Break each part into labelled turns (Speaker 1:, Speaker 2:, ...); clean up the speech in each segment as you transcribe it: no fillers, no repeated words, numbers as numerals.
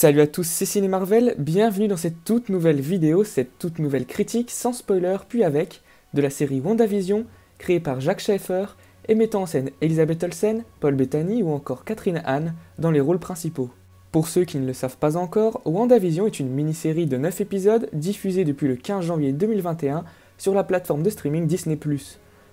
Speaker 1: Salut à tous, c'est Ciné Marvel, bienvenue dans cette toute nouvelle vidéo, cette toute nouvelle critique, sans spoiler puis avec, de la série WandaVision, créée par Jacques Schaeffer, et mettant en scène Elizabeth Olsen, Paul Bettany ou encore Catherine Hahn dans les rôles principaux. Pour ceux qui ne le savent pas encore, WandaVision est une mini-série de 9 épisodes diffusée depuis le 15 janvier 2021 sur la plateforme de streaming Disney+.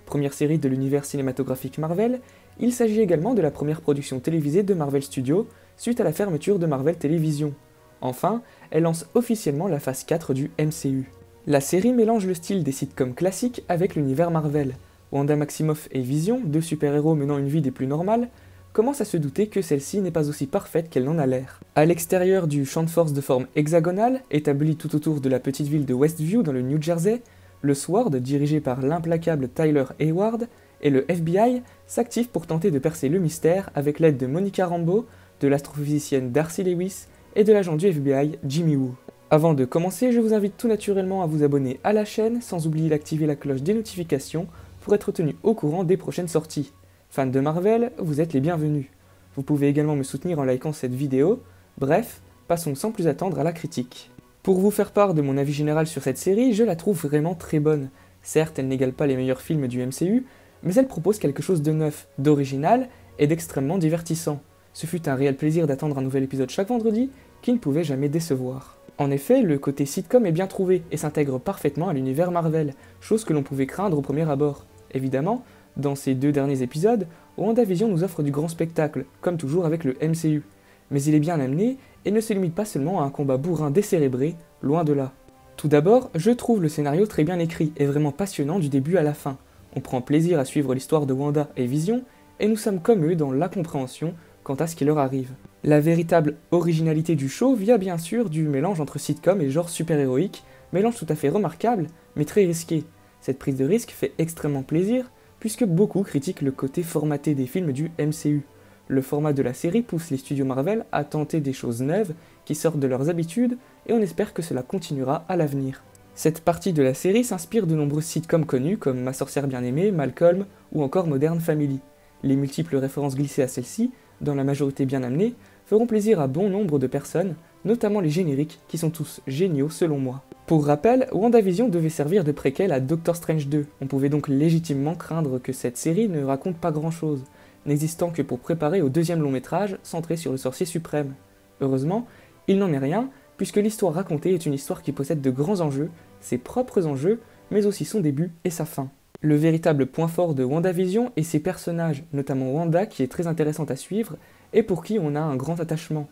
Speaker 1: Première série de l'univers cinématographique Marvel, il s'agit également de la première production télévisée de Marvel Studios, suite à la fermeture de Marvel Television. Enfin, elle lance officiellement la phase 4 du MCU. La série mélange le style des sitcoms classiques avec l'univers Marvel. Wanda Maximoff et Vision, deux super-héros menant une vie des plus normales, commencent à se douter que celle-ci n'est pas aussi parfaite qu'elle n'en a l'air. À l'extérieur du champ de force de forme hexagonale, établi tout autour de la petite ville de Westview dans le New Jersey, le SWORD, dirigé par l'implacable Tyler Hayward, et le FBI s'activent pour tenter de percer le mystère avec l'aide de Monica Rambeau, de l'astrophysicienne Darcy Lewis et de l'agent du FBI Jimmy Woo. Avant de commencer, je vous invite tout naturellement à vous abonner à la chaîne, sans oublier d'activer la cloche des notifications pour être tenu au courant des prochaines sorties. Fans de Marvel, vous êtes les bienvenus. Vous pouvez également me soutenir en likant cette vidéo. Bref, passons sans plus attendre à la critique. Pour vous faire part de mon avis général sur cette série, je la trouve vraiment très bonne. Certes, elle n'égale pas les meilleurs films du MCU, mais elle propose quelque chose de neuf, d'original et d'extrêmement divertissant. Ce fut un réel plaisir d'attendre un nouvel épisode chaque vendredi, qui ne pouvait jamais décevoir. En effet, le côté sitcom est bien trouvé et s'intègre parfaitement à l'univers Marvel, chose que l'on pouvait craindre au premier abord. Évidemment, dans ces deux derniers épisodes, WandaVision nous offre du grand spectacle, comme toujours avec le MCU. Mais il est bien amené et ne se limite pas seulement à un combat bourrin décérébré, loin de là. Tout d'abord, je trouve le scénario très bien écrit et vraiment passionnant du début à la fin. On prend plaisir à suivre l'histoire de Wanda et Vision, et nous sommes comme eux dans l'incompréhension quant à ce qui leur arrive. La véritable originalité du show vient bien sûr du mélange entre sitcom et genre super-héroïque, mélange tout à fait remarquable, mais très risqué. Cette prise de risque fait extrêmement plaisir, puisque beaucoup critiquent le côté formaté des films du MCU. Le format de la série pousse les studios Marvel à tenter des choses neuves qui sortent de leurs habitudes, et on espère que cela continuera à l'avenir. Cette partie de la série s'inspire de nombreux sitcoms connus comme Ma sorcière bien-aimée, Malcolm ou encore Modern Family. Les multiples références glissées à celle-ci, dans la majorité bien amenée, feront plaisir à bon nombre de personnes, notamment les génériques qui sont tous géniaux selon moi. Pour rappel, WandaVision devait servir de préquel à Doctor Strange 2, on pouvait donc légitimement craindre que cette série ne raconte pas grand-chose, n'existant que pour préparer au deuxième long métrage centré sur le sorcier suprême. Heureusement, il n'en est rien, puisque l'histoire racontée est une histoire qui possède de grands enjeux, ses propres enjeux, mais aussi son début et sa fin. Le véritable point fort de WandaVision est ses personnages, notamment Wanda qui est très intéressante à suivre et pour qui on a un grand attachement.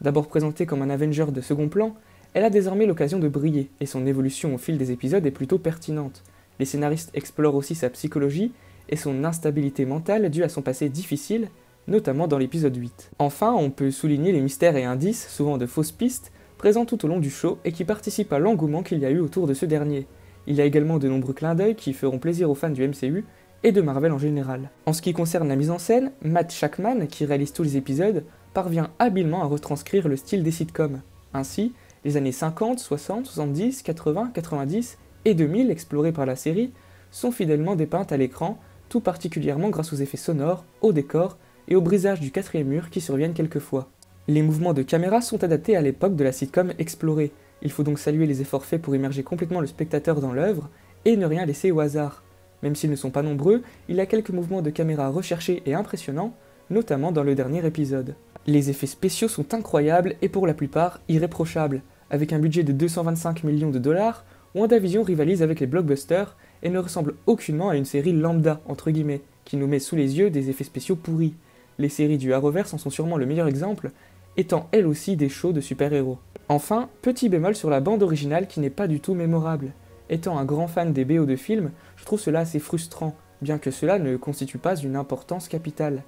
Speaker 1: D'abord présentée comme un Avenger de second plan, elle a désormais l'occasion de briller et son évolution au fil des épisodes est plutôt pertinente. Les scénaristes explorent aussi sa psychologie et son instabilité mentale due à son passé difficile, notamment dans l'épisode 8. Enfin, on peut souligner les mystères et indices, souvent de fausses pistes, présents tout au long du show et qui participent à l'engouement qu'il y a eu autour de ce dernier. Il y a également de nombreux clins d'œil qui feront plaisir aux fans du MCU et de Marvel en général. En ce qui concerne la mise en scène, Matt Shakman, qui réalise tous les épisodes, parvient habilement à retranscrire le style des sitcoms. Ainsi, les années 50, 60, 70, 80, 90 et 2000 explorées par la série sont fidèlement dépeintes à l'écran, tout particulièrement grâce aux effets sonores, au décor et au brisage du quatrième mur qui surviennent quelquefois. Les mouvements de caméra sont adaptés à l'époque de la sitcom explorée. Il faut donc saluer les efforts faits pour immerger complètement le spectateur dans l'œuvre et ne rien laisser au hasard. Même s'ils ne sont pas nombreux, il y a quelques mouvements de caméra recherchés et impressionnants, notamment dans le dernier épisode. Les effets spéciaux sont incroyables et pour la plupart irréprochables. Avec un budget de 225 millions de dollars, WandaVision rivalise avec les blockbusters et ne ressemble aucunement à une série lambda, entre guillemets, qui nous met sous les yeux des effets spéciaux pourris. Les séries du Arrowverse en sont sûrement le meilleur exemple, étant elles aussi des shows de super-héros. Enfin, petit bémol sur la bande originale qui n'est pas du tout mémorable. Étant un grand fan des BO de films, je trouve cela assez frustrant, bien que cela ne constitue pas une importance capitale.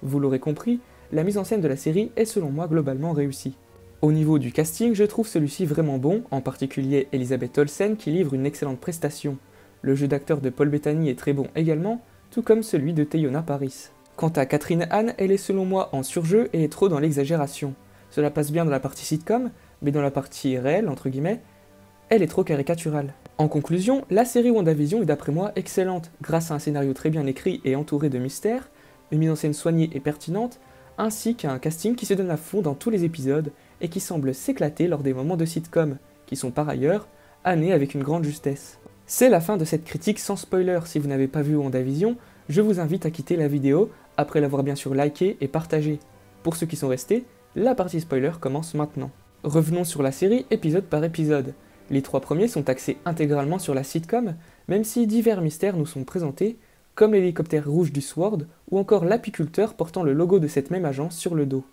Speaker 1: Vous l'aurez compris, la mise en scène de la série est selon moi globalement réussie. Au niveau du casting, je trouve celui-ci vraiment bon, en particulier Elizabeth Olsen qui livre une excellente prestation. Le jeu d'acteur de Paul Bettany est très bon également, tout comme celui de Teyonah Parris. Quant à Catherine Hahn, elle est selon moi en surjeu et est trop dans l'exagération. Cela passe bien dans la partie sitcom, mais dans la partie réelle, entre guillemets, elle est trop caricaturale. En conclusion, la série WandaVision est d'après moi excellente, grâce à un scénario très bien écrit et entouré de mystères, une mise en scène soignée et pertinente, ainsi qu'à un casting qui se donne à fond dans tous les épisodes, et qui semble s'éclater lors des moments de sitcom, qui sont par ailleurs amenés avec une grande justesse. C'est la fin de cette critique sans spoiler. Si vous n'avez pas vu WandaVision, je vous invite à quitter la vidéo après l'avoir bien sûr liké et partagé. Pour ceux qui sont restés, la partie spoiler commence maintenant. Revenons sur la série épisode par épisode. Les 3 premiers sont axés intégralement sur la sitcom, même si divers mystères nous sont présentés, comme l'hélicoptère rouge du SWORD ou encore l'apiculteur portant le logo de cette même agence sur le dos.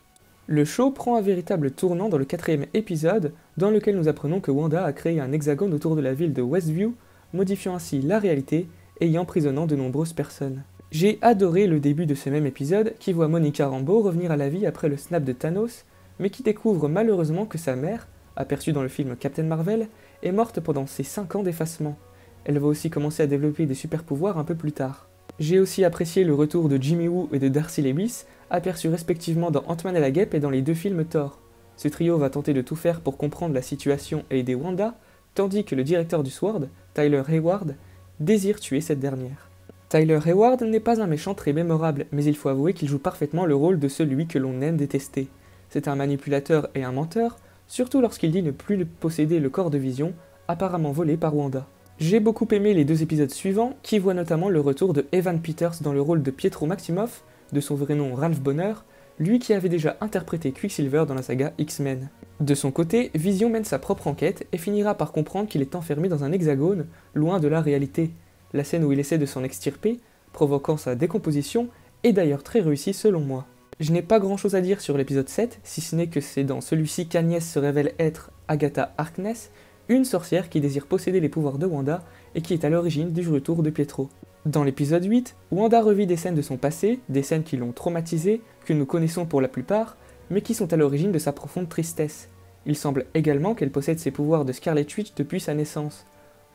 Speaker 1: Le show prend un véritable tournant dans le 4e épisode, dans lequel nous apprenons que Wanda a créé un hexagone autour de la ville de Westview, modifiant ainsi la réalité et y emprisonnant de nombreuses personnes. J'ai adoré le début de ce même épisode qui voit Monica Rambeau revenir à la vie après le snap de Thanos, mais qui découvre malheureusement que sa mère, aperçue dans le film Captain Marvel, est morte pendant ses 5 ans d'effacement. Elle va aussi commencer à développer des super pouvoirs un peu plus tard. J'ai aussi apprécié le retour de Jimmy Woo et de Darcy Lewis, aperçus respectivement dans Ant-Man et la Guêpe et dans les 2 films Thor. Ce trio va tenter de tout faire pour comprendre la situation et aider Wanda, tandis que le directeur du SWORD, Tyler Hayward, désire tuer cette dernière. Tyler Hayward n'est pas un méchant très mémorable, mais il faut avouer qu'il joue parfaitement le rôle de celui que l'on aime détester. C'est un manipulateur et un menteur, surtout lorsqu'il dit ne plus posséder le corps de Vision, apparemment volé par Wanda. J'ai beaucoup aimé les 2 épisodes suivants, qui voient notamment le retour de Evan Peters dans le rôle de Pietro Maximoff, de son vrai nom Ralph Bonner, lui qui avait déjà interprété Quicksilver dans la saga X-Men. De son côté, Vision mène sa propre enquête et finira par comprendre qu'il est enfermé dans un hexagone, loin de la réalité. La scène où il essaie de s'en extirper, provoquant sa décomposition, est d'ailleurs très réussie selon moi. Je n'ai pas grand chose à dire sur l'épisode 7, si ce n'est que c'est dans celui-ci qu'Agnès se révèle être Agatha Harkness, une sorcière qui désire posséder les pouvoirs de Wanda et qui est à l'origine du retour de Pietro. Dans l'épisode 8, Wanda revit des scènes de son passé, des scènes qui l'ont traumatisée, que nous connaissons pour la plupart, mais qui sont à l'origine de sa profonde tristesse. Il semble également qu'elle possède ses pouvoirs de Scarlet Witch depuis sa naissance.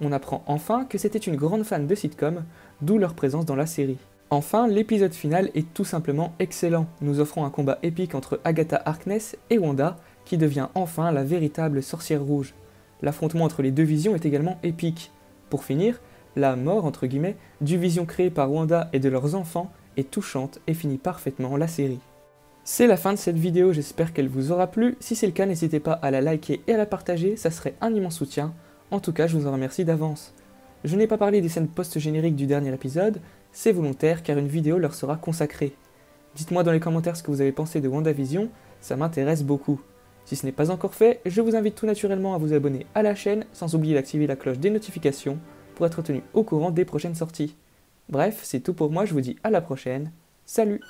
Speaker 1: On apprend enfin que c'était une grande fan de sitcom, d'où leur présence dans la série. Enfin, l'épisode final est tout simplement excellent, nous offrant un combat épique entre Agatha Harkness et Wanda, qui devient enfin la véritable sorcière rouge. L'affrontement entre les 2 visions est également épique. Pour finir, la mort, entre guillemets, du Vision créé par Wanda et de leurs enfants est touchante et finit parfaitement la série. C'est la fin de cette vidéo, j'espère qu'elle vous aura plu. Si c'est le cas, n'hésitez pas à la liker et à la partager, ça serait un immense soutien. En tout cas, je vous en remercie d'avance. Je n'ai pas parlé des scènes post-génériques du dernier épisode, c'est volontaire car une vidéo leur sera consacrée. Dites-moi dans les commentaires ce que vous avez pensé de WandaVision, ça m'intéresse beaucoup. Si ce n'est pas encore fait, je vous invite tout naturellement à vous abonner à la chaîne, sans oublier d'activer la cloche des notifications, pour être tenu au courant des prochaines sorties. Bref, c'est tout pour moi, je vous dis à la prochaine, salut!